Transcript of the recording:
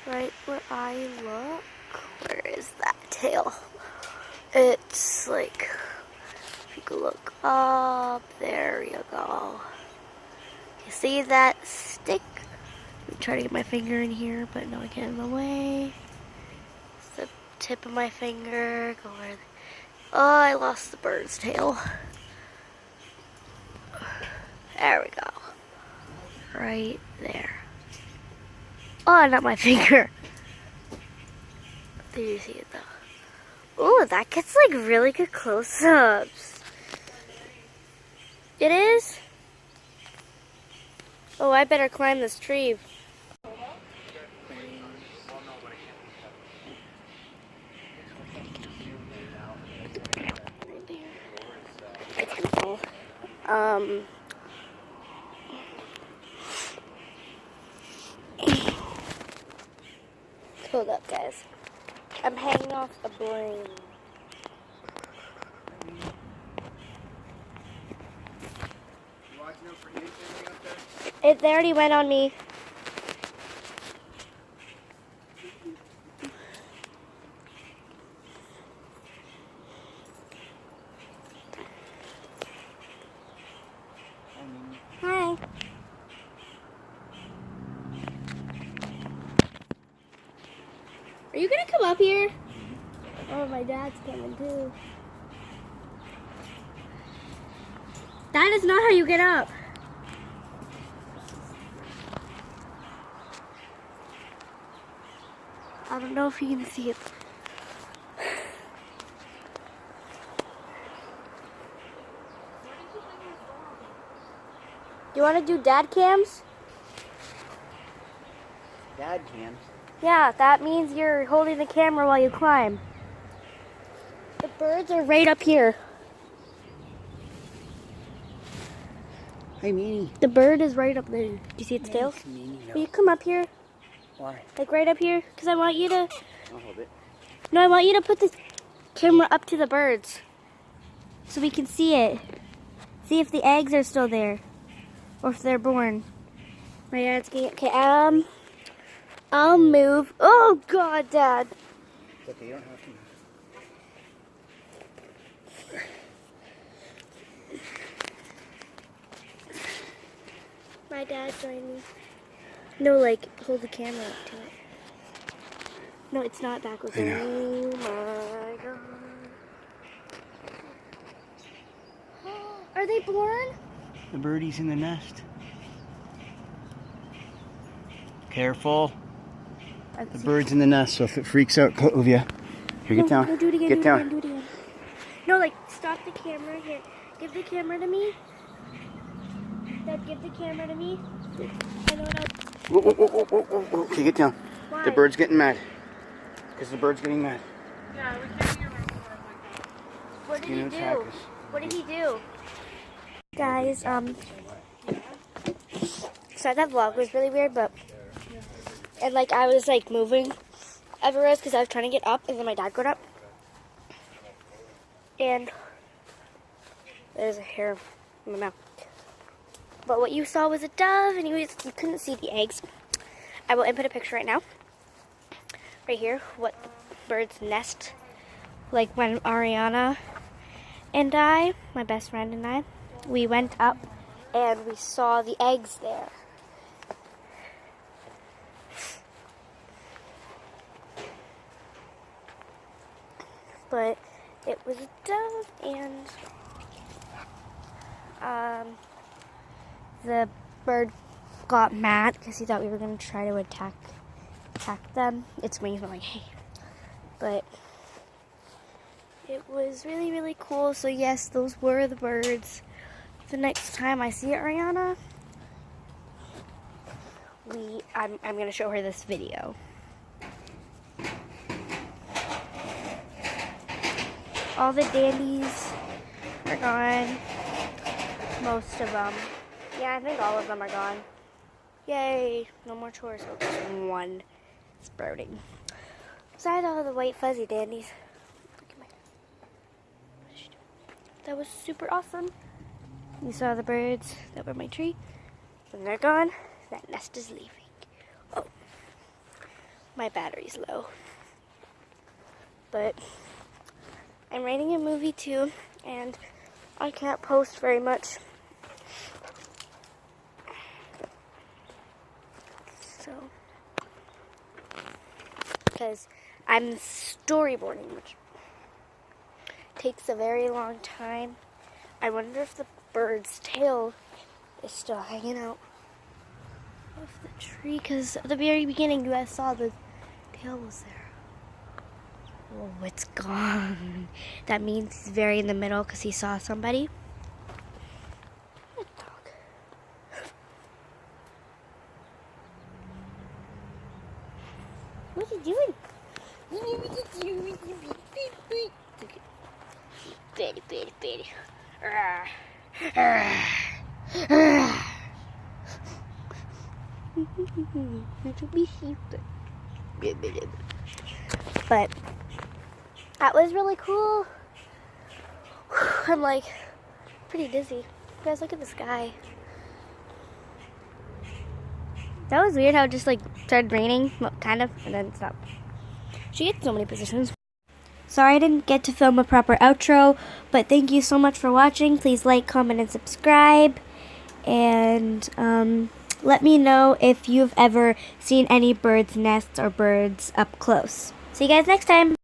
right where I look. Where is that tail? It's like, if you could look up, there you go. You see that stick? I'm trying to get my finger in here, but no, I get in the way. It's the tip of my finger. Go where? Oh, I lost the bird's tail. There we go. Right there. Oh, not my finger. Did you see it though? Oh, that gets like really good close-ups. It is? Oh, I better climb this tree. It's gonna fall. Hold up, guys. I'm hanging off a brain. It already went on me. Hi. Are you gonna come up here? Oh, my dad's coming too. That is not how you get up. I don't know if you can see it. You want to do dad cams? Dad cams? Yeah, that means you're holding the camera while you climb. The birds are right up here. Hey, Meanie. The bird is right up there. Do you see its tail? Meanie, no. Will you come up here? Why? Like right up here? Because I want you to... I'll hold it. No, I want you to put the camera up to the birds. So we can see it. See if the eggs are still there. Or if they're born. My dad's getting... Okay, I'll move. Oh, God, Dad. It's okay, you don't have to. My dad joined me. No, like, hold the camera up to it. No, it's not backwards. I know. Oh, my God. Are they born? The birdie's in the nest. Careful. The bird's in the nest, so if it freaks out, Olivia. Here, get down. No, do it again, Get down. Do it again. No, like, stop the camera. Here, give the camera to me. Dad, give the camera to me. I know not. Whoa, whoa, whoa, whoa, whoa, whoa. Okay, get down. Why? The bird's getting mad. Because the bird's getting mad. Yeah, we can't be around the bird like that. What did You he know, do? attack us. What did he do? Guys, so that vlog was really weird, but, and like I was like moving everywhere because I was trying to get up, and then my dad got up, and there's a hair in my mouth. But what you saw was a dove, and you couldn't see the eggs. I will input a picture right now, right here, what the bird's nest, like when Ariana and I, my best friend and I, we went up and we saw the eggs there. But it was a dove, and the bird got mad because he thought we were going to try to attack them. Its wings went like, hey. But it was really, really cool. So yes, those were the birds. The next time I see Ariana, I'm going to show her this video. All the dandies are gone. Most of them. Yeah, I think all of them are gone. Yay! No more chores. Oh, just one sprouting. Besides all the white fuzzy dandies. Look at my... That was super awesome. You saw the birds that were in my tree. When they're gone, that nest is leaving. Oh. my battery's low. But I'm writing a movie too, and I can't post very much. So, because I'm storyboarding, which takes a very long time. I wonder if the bird's tail is still hanging out of the tree, because at the very beginning you guys saw the tail was there. Oh, it's gone. That means he's very in the middle because he saw somebody. Good dog. What's he doing? Betty, Betty, Betty. But that was really cool. I'm like pretty dizzy. You guys, look at the sky. That was weird how it just like started raining, well, kind of, and then stopped. She gets so many positions. Sorry I didn't get to film a proper outro, but thank you so much for watching. Please like, comment, and subscribe. And let me know if you've ever seen any birds' nests or birds up close. See you guys next time.